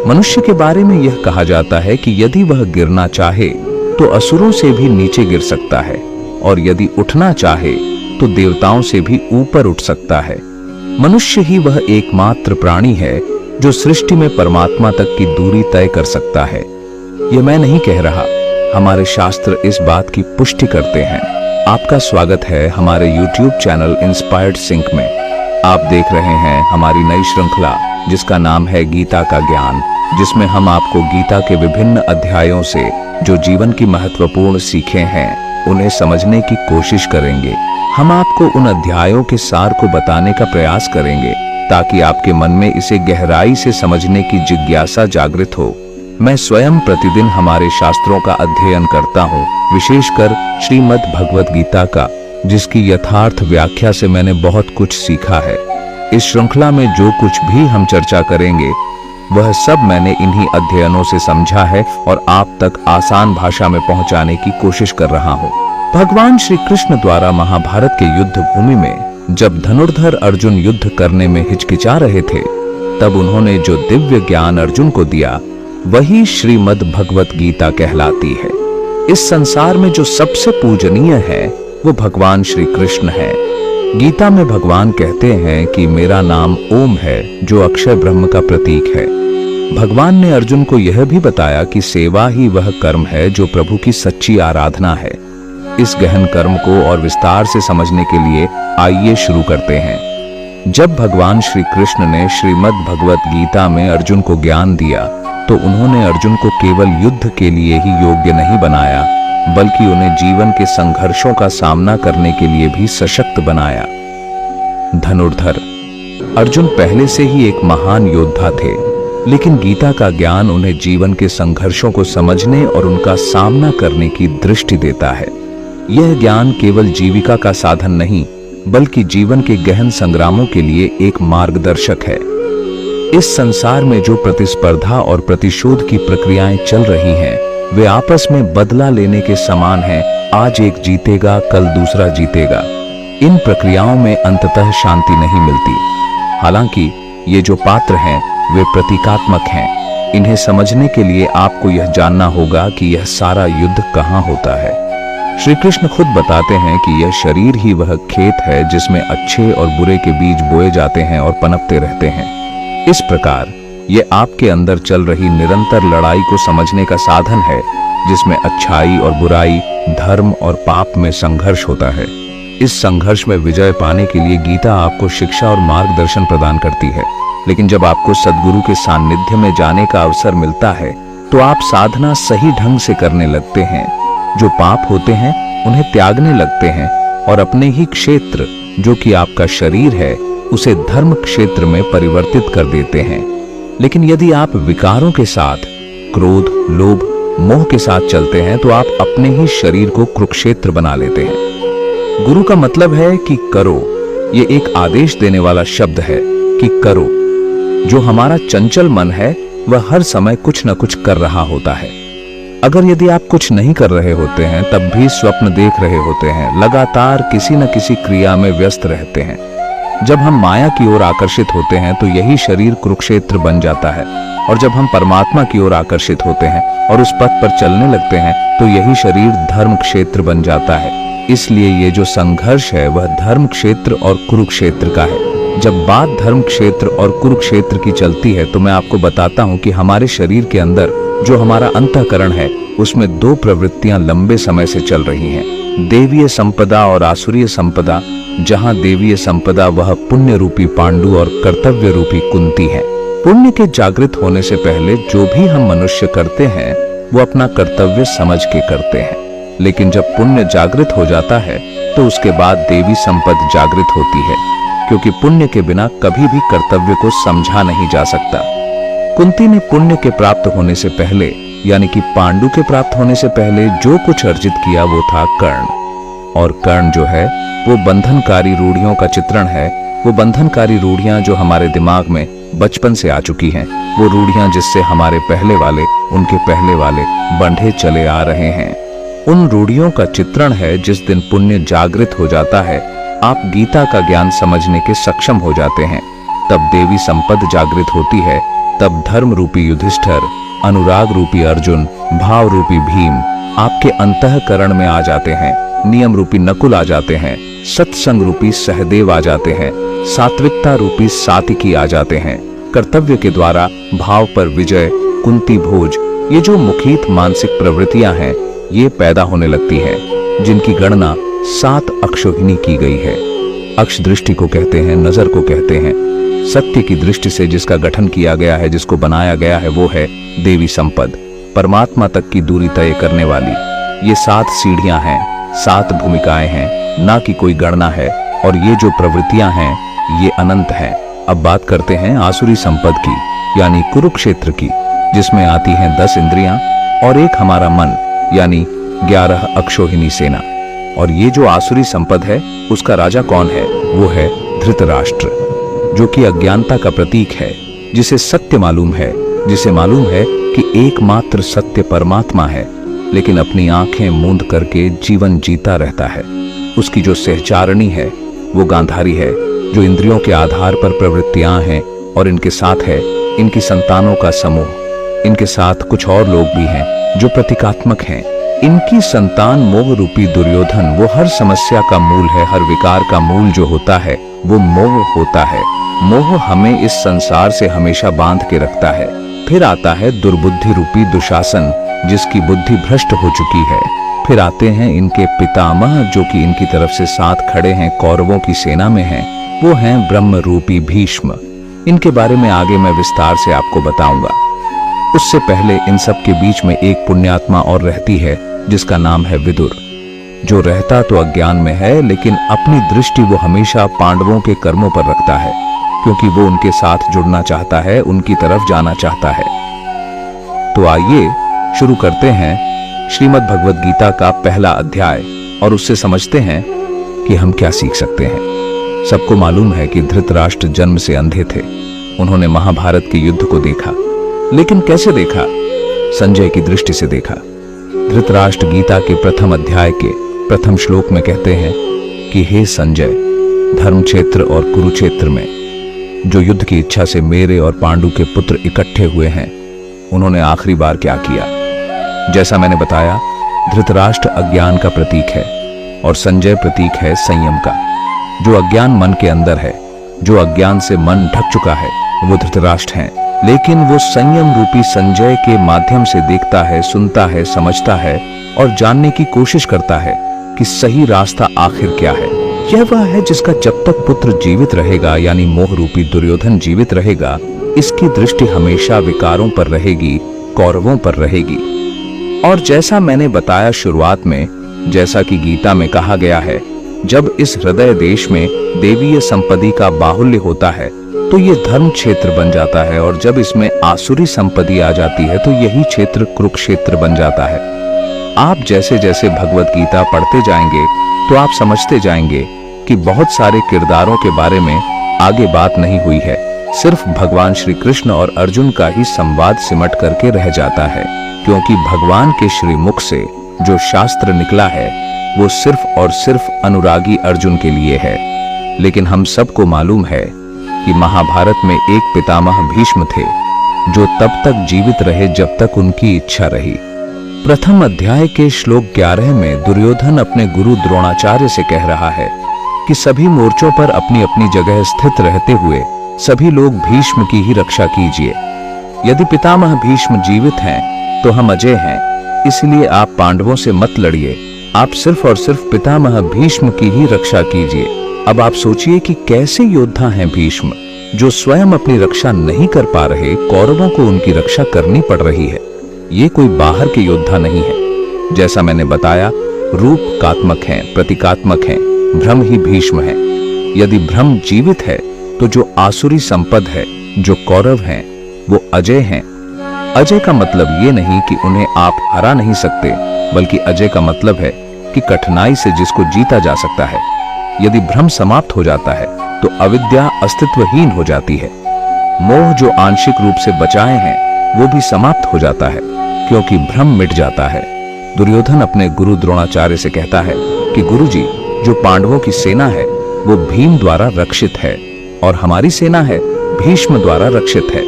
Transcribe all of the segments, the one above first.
मनुष्य के बारे में यह कहा जाता है कि यदि वह गिरना चाहे तो असुरों से भी नीचे गिर सकता है, और यदि उठना चाहे तो देवताओं से भी ऊपर उठ सकता है। मनुष्य ही वह एकमात्र प्राणी है जो सृष्टि में परमात्मा तक की दूरी तय कर सकता है। यह मैं नहीं कह रहा, हमारे शास्त्र इस बात की पुष्टि करते हैं। आपका स्वागत है हमारे YouTube चैनल इंस्पायर्ड सिंक में। आप देख रहे हैं हमारी नई श्रृंखला जिसका नाम है गीता का ज्ञान, जिसमें हम आपको गीता के विभिन्न अध्यायों से जो जीवन की महत्वपूर्ण सीखें हैं उन्हें समझने की कोशिश करेंगे। हम आपको उन अध्यायों के सार को बताने का प्रयास करेंगे ताकि आपके मन में इसे गहराई से समझने की जिज्ञासा जागृत हो। मैं स्वयं प्रतिदिन हमारे शास्त्रों का अध्ययन करता हूँ, विशेषकर श्रीमद् भगवत गीता का, जिसकी यथार्थ व्याख्या से मैंने बहुत कुछ सीखा है। इस श्रृंखला में जो कुछ भी हम चर्चा करेंगे वह सब मैंने इन्हीं अध्ययनों से समझा है और आप तक आसान भाषा में पहुंचाने की कोशिश कर रहा हूं। भगवान श्री कृष्ण द्वारा महाभारत के युद्ध भूमि में जब धनुर्धर अर्जुन युद्ध करने में हिचकिचा रहे थे, तब उन्होंने जो दिव्य ज्ञान अर्जुन को दिया वही श्रीमद् भगवत गीता कहलाती है। इस संसार में जो सबसे पूजनीय है वो भगवान श्री कृष्ण है। गीता में भगवान कहते हैं कि मेरा नाम ओम है जो अक्षय ब्रह्म का प्रतीक है। भगवान ने अर्जुन को यह भी बताया कि सेवा ही वह कर्म है जो प्रभु की सच्ची आराधना है। इस गहन कर्म को और विस्तार से समझने के लिए आइए शुरू करते हैं। जब भगवान श्री कृष्ण ने श्रीमद् भगवत गीता में अर्जुन को ज्ञान दिया तो उन्होंने अर्जुन को केवल युद्ध के लिए ही योग्य नहीं बनाया, बल्कि उन्हें जीवन के संघर्षों का सामना करने के लिए भी सशक्त बनाया। धनुर्धर अर्जुन पहले से ही एक महान योद्धा थे, लेकिन गीता का ज्ञान उन्हें जीवन के संघर्षों को समझने और उनका सामना करने की दृष्टि देता है। यह ज्ञान केवल जीविका का साधन नहीं, बल्कि जीवन के गहन संग्रामों के लिए एक मार्गदर्शक है। इस संसार में जो प्रतिस्पर्धा और प्रतिशोध की प्रक्रियाएं चल रही हैं, वे आपस में बदला लेने के समान हैं। आज एक जीतेगा, कल दूसरा जीतेगा। इन प्रक्रियाओं में अंततः शांति नहीं मिलती। हालांकि ये जो पात्र हैं वे प्रतीकात्मक हैं। इन्हें समझने के लिए आपको यह जानना होगा कि यह सारा युद्ध कहाँ होता है। श्री कृष्ण खुद बताते हैं कि यह शरीर ही वह खेत है जिसमें अच्छे और बुरे के बीज बोए जाते हैं और पनपते रहते हैं। इस प्रकार ये आपके अंदर चल रही निरंतर लड़ाई को समझने का साधन है, जिसमें अच्छाई और बुराई, धर्म और पाप में संघर्ष होता है। इस संघर्ष में विजय पाने के लिए गीता आपको शिक्षा और मार्गदर्शन प्रदान करती है। लेकिन जब आपको सद्गुरु के सानिध्य में जाने का अवसर मिलता है तो आप साधना सही ढंग से करने लगते हैं। जो पाप होते हैं उन्हें त्यागने लगते हैं और अपने ही क्षेत्र, जो कि आपका शरीर है, उसे धर्म क्षेत्र में परिवर्तित कर देते हैं। लेकिन यदि आप विकारों के साथ, क्रोध, लोभ, मोह के साथ चलते हैं तो आप अपने ही शरीर को कुरुक्षेत्र बना लेते हैं। गुरु का मतलब है कि करो। ये एक आदेश देने वाला शब्द है कि करो। जो हमारा चंचल मन है वह हर समय कुछ न कुछ कर रहा होता है। अगर यदि आप कुछ नहीं कर रहे होते हैं तब भी स्वप्न देख रहे होते हैं, लगातार किसी न किसी क्रिया में व्यस्त रहते हैं। जब हम माया की ओर आकर्षित होते हैं तो यही शरीर कुरुक्षेत्र बन जाता है, और जब हम परमात्मा की ओर आकर्षित होते हैं और उस पथ पर चलने लगते हैं तो यही शरीर धर्म क्षेत्र बन जाता है। इसलिए ये जो संघर्ष है वह धर्म क्षेत्र और कुरुक्षेत्र का है। जब बात धर्म क्षेत्र और कुरुक्षेत्र की चलती है तो मैं आपको बताता हूँ कि हमारे शरीर के अंदर जो हमारा अंतःकरण है उसमें दो प्रवृत्तियां लंबे समय से चल रही हैं, देवीय संपदा और आसुरीय संपदा। जहां देवीय संपदा वह पुण्य रूपी पांडु और कर्तव्य रूपी कुंती है। पुण्य के जागृत होने से पहले जो भी हम मनुष्य करते हैं वो अपना कर्तव्य समझ के करते हैं, लेकिन जब पुण्य जागृत हो जाता है तो उसके बाद देवी संपद जागृत होती है, क्योंकि पुण्य के बिना कभी भी कर्तव्य को समझा नहीं जा सकता। कुंती ने पुण्य के प्राप्त होने से पहले, यानी कि पांडु के प्राप्त होने से पहले जो कुछ अर्जित किया वो था कर्ण। और कर्ण जो है वो बंधनकारी रूढ़ियों का चित्रण है। वो बंधनकारी रूढ़ियां जो हमारे दिमाग में बचपन से आ चुकी हैं, वो रूढ़ियां जिससे हमारे पहले वाले, उनके पहले वाले बंधे चले आ रहे हैं। उन रूढ़ियों का चित्रण है। जिस दिन पुण्य जागृत हो जाता है, आप गीता का ज्ञान समझने के सक्षम हो जाते हैं, तब देवी संपद जागृत होती है तब धर्म रूपी युधिष्ठिर, अनुराग रूपी अर्जुन, भाव रूपी भीम आपके अंतःकरण में आ जाते हैं, नियम रूपी नकुल आ जाते हैं, सत्संग रूपी सहदेव आ जाते हैं, सात्विकता रूपी सातिकी आ जाते हैं, कर्तव्य के द्वारा भाव पर विजय, कुंती भोज, ये जो मुखित मानसिक प्रवृत्तियां हैं ये पैदा होने लगती हैं, जिनकी गणना 7 अक्षोहिणी की गई है। अक्ष दृष्टि को कहते हैं, नजर को कहते हैं। सत्य की दृष्टि से जिसका गठन किया गया है, जिसको बनाया गया है, वो है देवी संपद, परमात्मा तक की दूरी तय करने वाली। ये 7 सीढ़ियां हैं, 7 भूमिकाएं हैं, ना कि कोई गणना है। और ये जो प्रवृत्तियां हैं ये अनंत हैं। अब बात करते हैं आसुरी संपद की, यानी कुरुक्षेत्र की, जिसमें आती हैं 10 इंद्रियां और एक हमारा मन, यानी 11 अक्षोहिणी सेना। और ये जो आसुरी संपद है उसका राजा कौन है? वो है धृतराष्ट्र, जो कि अज्ञानता का प्रतीक है, जिसे सत्य मालूम है, जिसे मालूम है कि एकमात्र सत्य परमात्मा है, लेकिन अपनी आंखें मूंद करके जीवन जीता रहता है। उसकी जो सहचारणी है वो गांधारी है, जो इंद्रियों के आधार पर प्रवृत्तियां हैं, और इनके साथ है इनकी संतानों का समूह। इनके साथ कुछ और लोग भी हैं जो प्रतीकात्मक हैं। इनकी संतान मोह रूपी दुर्योधन, वो हर समस्या का मूल है, हर विकार का मूल जो होता है वो मोह होता है। मोह हमें इस संसार से हमेशा बांध के रखता है। फिर आता है दुर्बुद्धि रूपी दुशासन, जिसकी बुद्धि भ्रष्ट हो चुकी है। फिर आते हैं इनके पितामह, जो कि इनकी तरफ से साथ खड़े हैं, कौरवों की सेना में हैं। वो हैं ब्रह्म रूपी भीष्म। इनके बारे में आगे मैं विस्तार से आपको बताऊंगा। उससे पहले इन सब के बीच में एक पुण्यात्मा और रहती है, जिसका नाम है विदुर, जो रहता तो अज्ञान में है, लेकिन अपनी दृष्टि वो हमेशा पांडवों के कर्मों पर रखता है, क्योंकि वो उनके साथ जुड़ना चाहता है, उनकी तरफ जाना चाहता है। तो आइए शुरू करते हैं श्रीमद् भगवद गीता का पहला अध्याय, और उससे समझते हैं कि हम क्या सीख सकते हैं। सबको मालूम है कि धृतराष्ट्र जन्म से अंधे थे। उन्होंने महाभारत के युद्ध को देखा, लेकिन कैसे देखा? संजय की दृष्टि से देखा। धृतराष्ट्र गीता के प्रथम अध्याय के प्रथम श्लोक में कहते हैं कि हे संजय, धर्म क्षेत्र और कुरुक्षेत्र में जो युद्ध की इच्छा से मेरे और पांडु के पुत्र इकट्ठे हुए हैं, उन्होंने आखिरी बार क्या किया? जैसा मैंने बताया, धृतराष्ट्र अज्ञान का प्रतीक है और संजय प्रतीक है संयम का। जो अज्ञान मन के अंदर है, जो अज्ञान से मन ढक चुका है, वो धृतराष्ट्र हैं। लेकिन वो संयम रूपी संजय के माध्यम से देखता है, सुनता है, समझता है और जानने की कोशिश करता है कि सही रास्ता आखिर क्या है। यह वह है जिसका जब तक पुत्र जीवित रहेगा, यानी मोह रूपी दुर्योधन जीवित रहेगा, इसकी दृष्टि हमेशा विकारों पर रहेगी, कौरवों पर रहेगी। और जैसा मैंने बताया शुरुआत में, जैसा कि गीता में कहा गया है, जब इस हृदय देश में देवीय संपत्ति का बाहुल्य होता है तो ये धर्म क्षेत्र बन जाता है, और जब इसमें आसुरी संपत्ति आ जाती है तो यही क्षेत्र कुरुक्षेत्र बन जाता है। आप जैसे जैसे भगवत गीता पढ़ते जाएंगे तो आप समझते जाएंगे कि बहुत सारे किरदारों के बारे में आगे बात नहीं हुई है, सिर्फ भगवान श्री कृष्ण और अर्जुन का ही संवाद सिमट करके रह जाता है, क्योंकि भगवान के श्रीमुख से जो शास्त्र निकला है वो सिर्फ और सिर्फ अनुरागी अर्जुन के लिए है। लेकिन हम सबको मालूम है कि महाभारत में एक पितामह भीष्म थे, जो तब तक जीवित रहे जब तक उनकी इच्छा रही। प्रथम अध्याय के श्लोक 11 में दुर्योधन अपने गुरु द्रोणाचार्य से कह रहा है कि सभी मोर्चों पर अपनी अपनी जगह स्थित रहते हुए सभी लोग भीष्म की ही रक्षा कीजिए। यदि पितामह भीष्म जीवित हैं तो हम अजय हैं, इसलिए आप पांडवों से मत लड़िए, आप सिर्फ और सिर्फ पितामह भीष्म की ही रक्षा कीजिए। अब आप सोचिए कि कैसे योद्धा हैं भीष्म, जो स्वयं अपनी रक्षा नहीं कर पा रहे, कौरवों को उनकी रक्षा करनी पड़ रही है। ये कोई बाहर के योद्धा नहीं है। जैसा मैंने बताया, रूपकात्मक हैं, प्रतीकात्मक हैं, भ्रम ही भीष्म है। यदि भ्रम जीवित है तो जो आसुरी संपद है, जो कौरव हैं, वो अजय हैं। अजय का मतलब ये नहीं कि उन्हें आप हरा नहीं सकते, बल्कि अजय का मतलब है कि कठिनाई से जिसको जीता जा सकता है। यदि भ्रम समाप्त हो जाता है तो अविद्या अस्तित्वहीन हो जाती है। मोह जो आंशिक रूप से बचाए हैं वो भी समाप्त हो जाता है, क्योंकि भ्रम मिट जाता है। दुर्योधन अपने गुरु द्रोणाचार्य से कहता है कि गुरुजी, जो पांडवों की सेना है वो भीम द्वारा रक्षित है और हमारी सेना है भीष्म द्वारा रक्षित है।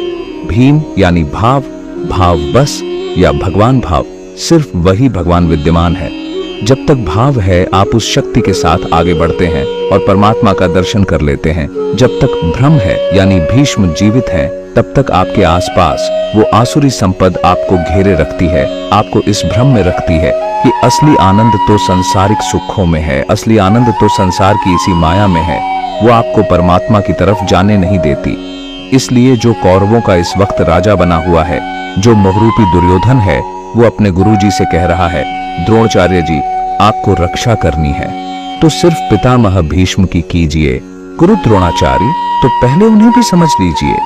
भीम यानी भाव, भाव बस या भगवान भाव, सिर्फ वही भगवान विद्यमान है। जब तक भाव है आप उस शक्ति के साथ आगे बढ़ते हैं और परमात्मा का दर्शन कर लेते हैं। जब तक भ्रम है यानी भीष्म जीवित है, तब तक आपके आसपास वो आसुरी संपद आपको घेरे रखती है, आपको इस भ्रम में रखती है कि असली आनंद तो संसारिक सुखों में है, असली आनंद तो संसार की इसी माया में है। वो आपको परमात्मा की तरफ जाने नहीं देती। इसलिए जो कौरवों का इस वक्त राजा बना हुआ है, जो मोहरूपी दुर्योधन है, वो अपने गुरुजी से कह रहा है, द्रोणाचार्य जी आपको रक्षा करनी है तो सिर्फ पितामह भीष्म की कीजिए। गुरु द्रोणाचार्य तो पहले उन्हें भी समझ लीजिए।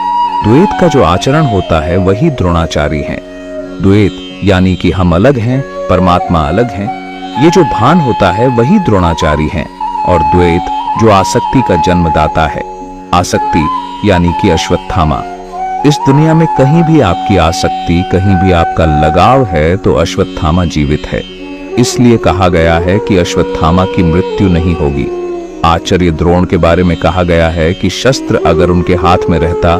द्वैत का जो आचरण होता है वही द्रोणाचार्य है। द्वैत यानी कि हम अलग हैं, परमात्मा अलग है। ये जो भान होता है वही द्रोणाचार्य है। और द्वैत जो आसक्ति का जन्मदाता है। आसक्ति यानी कि अश्वत्थामा। इस दुनिया में कहीं भी आपकी आसक्ति, कहीं भी आपका लगाव है तो अश्वत्थामा जीवित है। इसलिए कहा गया है कि अश्वत्थामा की मृत्यु नहीं होगी। आचार्य द्रोण के बारे में कहा गया है कि शस्त्र अगर उनके हाथ में रहता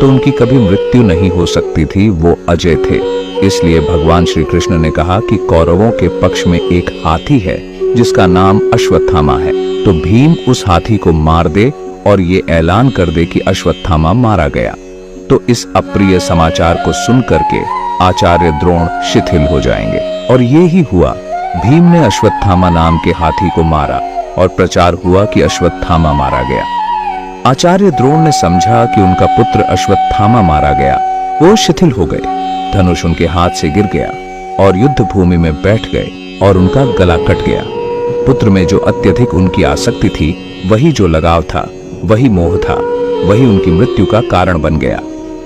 तो उनकी कभी मृत्यु नहीं हो सकती थी, वो अजय थे। इसलिए भगवान श्री कृष्ण ने कहा कि कौरवों के पक्ष में एक हाथी है जिसका नाम अश्वत्थामा है, तो भीम उस हाथी को मार दे और ये ऐलान कर दे कि अश्वत्थामा मारा गया। तो इस अप्रिय समाचार को सुन करके आचार्य द्रोण शिथिल हो जाएंगे। और ये ही हुआ। भीम ने अश्वत्थामा नाम के हाथी को मारा और प्रचार हुआ कि अश्वत्थामा मारा गया। आचार्य द्रोण ने समझा कि उनका पुत्र अश्वत्थामा मारा गया। वो शिथिल हो गए, धनुष उनके हाथ से गिर गया और युद्ध भूमि में बैठ गए और उनका गला कट गया। पुत्र में जो अत्यधिक उनकी आसक्ति थी, वही जो लगाव था, वही मोह था, वही उनकी मृत्यु का कारण बन गया।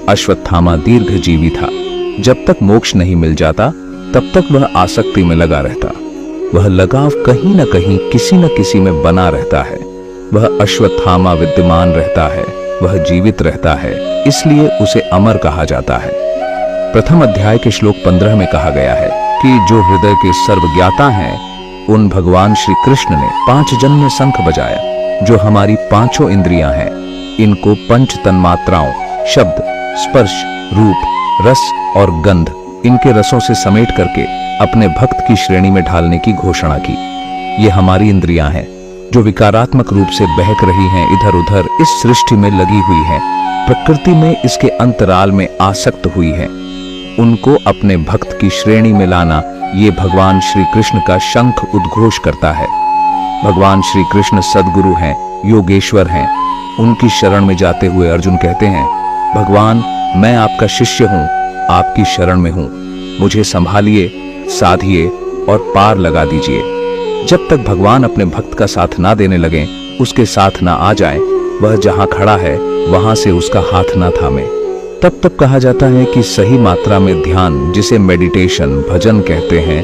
अश्वत्थामा दीर्घजीवी था। जब तक मोक्ष नहीं मिल जाता तब तक वह आसक्ति में लगा रहता। वह लगाव कहीं न कहीं किसी न किसी में बना रहता है। वह अश्वत्थामा विद्यमान रहता है, वह जीवित रहता है, इसलिए उसे अमर कहा जाता है। प्रथम अध्याय के श्लोक 15 में कहा गया है कि जो हृदय के सर्वज्ञाता हैं, उन भगवान श्री कृष्ण ने 5 जन्य शंख बजाया। जो हमारी 5 इंद्रियां हैं, इनको 5 तन्मात्राओं शब्द, स्पर्श, रूप, रस और गंध, इनके रसों से समेट करके अपने भक्त की श्रेणी में ढालने की घोषणा की। ये हमारी इंद्रियां हैं जो विकारात्मक रूप से बहक रही हैं, इधर उधर इस सृष्टि में लगी हुई हैं, प्रकृति में इसके अंतराल में आसक्त हुई हैं। उनको अपने भक्त की श्रेणी में लाना, ये भगवान श्री कृष्ण का शंख उद्घोष करता है। भगवान श्री कृष्ण सद्गुरु हैं, योगेश्वर हैं। उनकी शरण में जाते हुए अर्जुन कहते हैं, भगवान मैं आपका शिष्य हूं, आपकी शरण में हूं, मुझे संभालिए, साधिए और पार लगा दीजिए। जब तक भगवान अपने भक्त का साथ ना देने लगे, उसके साथ ना आ जाए, वह जहां खड़ा है वहां से उसका हाथ ना थामे, तब तक कहा जाता है कि सही मात्रा में ध्यान, जिसे मेडिटेशन, भजन कहते हैं,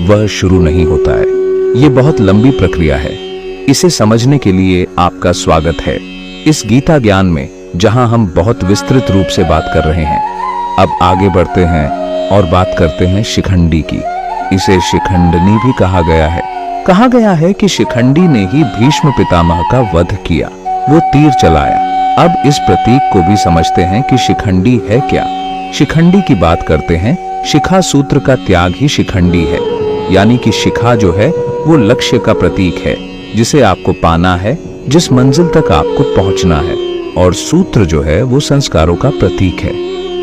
वह शुरू नहीं होता है। ये बहुत लंबी प्रक्रिया है। इसे समझने के लिए आपका स्वागत है इस गीता ज्ञान में, जहां हम बहुत विस्तृत रूप से बात कर रहे हैं। अब आगे बढ़ते हैं और बात करते हैं शिखंडी की। इसे शिखंडनी भी कहा गया है। कहा गया है कि शिखंडी ने ही भीष्म पितामह का वध किया, वो तीर चलाया। अब इस प्रतीक को भी समझते हैं कि शिखंडी है क्या। शिखंडी की बात करते हैं। शिखा सूत्र का त्याग ही शिखंडी है, यानी कि शिखा जो है वो लक्ष्य का प्रतीक है, जिसे आपको पाना है, जिस मंजिल तक आपको पहुंचना है। और सूत्र जो है वो संस्कारों का प्रतीक है।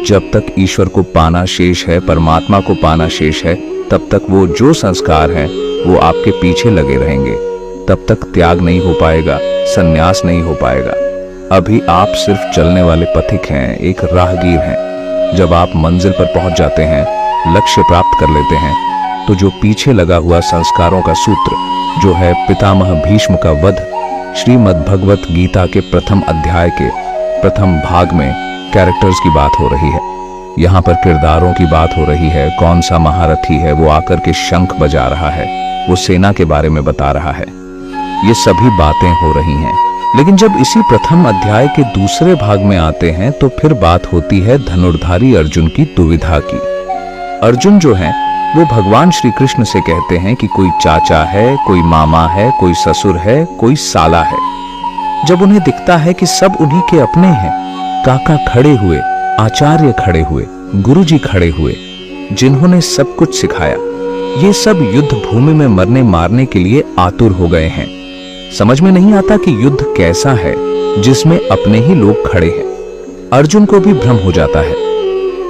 जब तक ईश्वर को पाना शेष है, परमात्मा को पाना शेष है, तब तक वो जो संस्कार हैं वो आपके पीछे लगे रहेंगे। तब तक त्याग नहीं हो पाएगा, संन्यास नहीं हो पाएगा। अभी आप सिर्फ चलने वाले पथिक हैं, एक राहगीर हैं। जब आप मंजिल पर पहुंच जाते हैं, लक्ष्य प्राप्त कर लेते हैं, तो जो पीछे लगा हुआ संस्कारों का सूत्र, जो है पितामह भीष्म का वध, श्रीमद् भगवत गीता के प्रथम अध्याय के प्रथम भाग में कैरेक्टर्स की बात हो रही है। यहाँ पर किरदारों की बात हो रही है। कौन सा महारथी है वो आकर के शंख बजा रहा है, वो सेना के बारे में बता रहा है। ये सभी बातें हो रही हैं। लेकिन जब इसी प्रथम अध्याय के दूसरे भाग में आते हैं तो फिर बात होती है धनुर्धारी अर्जुन की दुविधा की। अर्जुन जो है वो भगवान श्री कृष्ण से कहते हैं कि कोई चाचा है, कोई मामा है, कोई ससुर है, कोई साला है। जब उन्हें दिखता है कि सब उन्हीं के अपने हैं, काका खड़े हुए, आचार्य खड़े हुए, गुरुजी खड़े हुए, जिन्होंने सब कुछ सिखाया। ये सब युद्ध भूमि में मरने मारने के लिए आतुर हो गए हैं। समझ में नहीं आता कि युद्ध कैसा है जिसमें अपने ही लोग खड़े हैं। अर्जुन को भी भ्रम हो जाता है।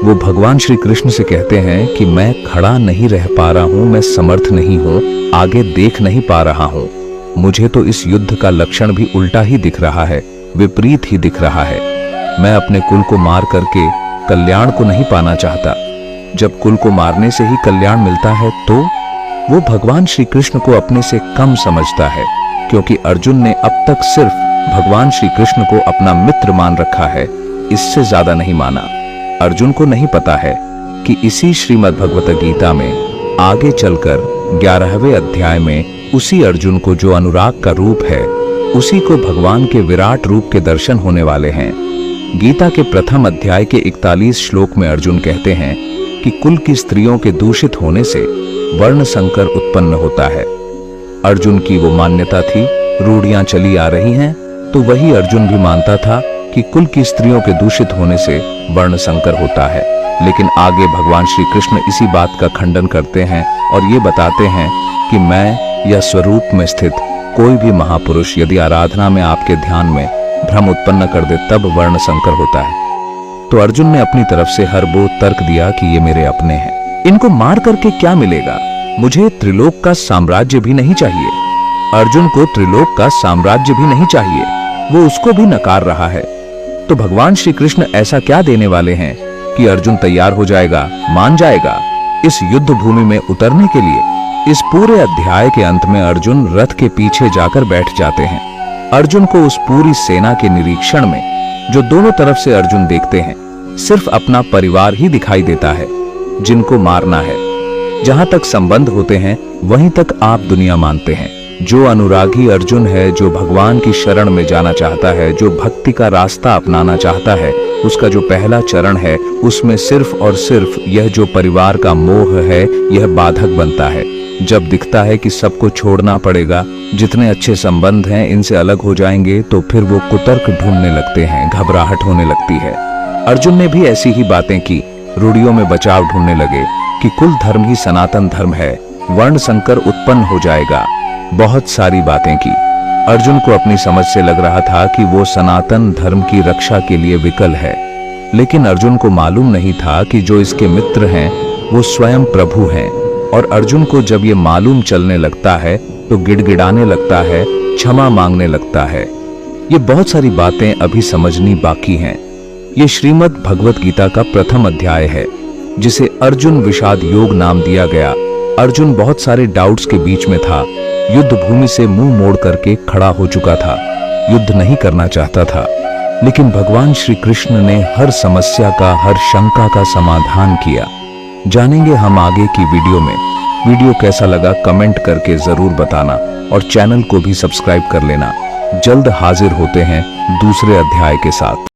वो भगवान श्री कृष्ण से कहते हैं कि मैं खड़ा नहीं रह पा रहा हूं, मैं समर्थ नहीं हूं, आगे देख नहीं पा रहा हूं। मुझे तो इस युद्ध का लक्षण भी उल्टा ही दिख रहा है, विपरीत ही दिख रहा है। मैं अपने कुल को मार करके कल्याण को नहीं पाना चाहता। जब कुल को मारने से ही कल्याण मिलता है तो वो भगवान श्री कृष्ण को अपने से कम समझता है, क्योंकि अर्जुन ने अब तक सिर्फ भगवान श्री कृष्ण को अपना मित्र मान रखा है, इससे ज्यादा नहीं माना। अर्जुन को नहीं पता है कि इसी श्रीमद् भगवत गीता में आगे चलकर 11वें अध्याय में उसी अर्जुन को जो अनुराग का रूप है, उसी को भगवान के विराट रूप के दर्शन होने वाले हैं। गीता के प्रथम अध्याय के 41 श्लोक में अर्जुन कहते हैं कि कुल की स्त्रियों के दूषित होने से वर्ण संकर उत्पन्न होता है। अर्जुन की वो मान्यता थी, रूढ़ियां चली आ रही हैं, तो वही अर्जुन भी मानता था कि कुल की स्त्रियों के दूषित होने से वर्ण संकर होता है। लेकिन आगे भगवान श्री कृष्ण इसी बात का खंडन करते हैं और ये बताते हैं कि मैं या स्वरूप में स्थित कोई भी महापुरुष यदि आराधना में आपके ध्यान में भ्रम उत्पन्न कर दे तब वर्ण संकर होता है। तो अर्जुन ने अपनी तरफ से हर वो तर्क दिया कि ये मेरे अपने हैं, इनको मार करके क्या मिलेगा, मुझे त्रिलोक का साम्राज्य भी नहीं चाहिए। अर्जुन को त्रिलोक का साम्राज्य भी नहीं चाहिए, वो उसको भी नकार रहा है। तो भगवान श्री कृष्ण ऐसा क्या देने वाले हैं कि अर्जुन तैयार हो जाएगा, मान जाएगा इस युद्ध भूमि में उतरने के लिए। इस पूरे अध्याय के अंत में अर्जुन रथ के पीछे जाकर बैठ जाते हैं। अर्जुन को उस पूरी सेना के निरीक्षण में जो दोनों तरफ से अर्जुन देखते हैं, सिर्फ अपना परिवार ही दिखाई देता है जिनको मारना है। जहां तक संबंध होते हैं वहीं तक आप दुनिया मानते हैं। जो अनुरागी अर्जुन है, जो भगवान की शरण में जाना चाहता है, जो भक्ति का रास्ता अपनाना चाहता है, उसका जो पहला चरण है उसमें सिर्फ और सिर्फ यह जो परिवार का मोह है यह बाधक बनता है। जब दिखता है कि सबको छोड़ना पड़ेगा, जितने अच्छे संबंध हैं इनसे अलग हो जाएंगे, तो फिर वो कुतर्क ढूंढने लगते हैं, घबराहट होने लगती है। अर्जुन ने भी ऐसी ही बातें की, रूढ़ियों में बचाव ढूंढने लगे कि कुल धर्म ही सनातन धर्म है, वर्ण संकर उत्पन्न हो जाएगा। बहुत सारी बातें की। अर्जुन को अपनी समझ से लग रहा था कि वो सनातन धर्म की रक्षा के लिए विकल है, लेकिन अर्जुन को मालूम नहीं था कि जो इसके मित्र हैं वो स्वयं प्रभु हैं। और अर्जुन को जब ये मालूम चलने लगता है तो गिड़गिड़ाने लगता है, क्षमा मांगने लगता है। ये बहुत सारी बातें अभी समझनी बाकी हैं। ये श्रीमद् भगवत गीता का प्रथम अध्याय है जिसे अर्जुन विषाद योग नाम दिया गया। अर्जुन बहुत सारे डाउट्स के बीच में था, युद्ध भूमि से मुंह मोड़ करके खड़ा हो चुका था, युद्ध नहीं करना चाहता था। लेकिन भगवान श्री कृष्ण ने हर समस्या का, हर शंका का समाधान किया। जानेंगे हम आगे की वीडियो में। वीडियो कैसा लगा कमेंट करके जरूर बताना और चैनल को भी सब्सक्राइब कर लेना। जल्द हाजिर होते हैं दूसरे अध्याय के साथ।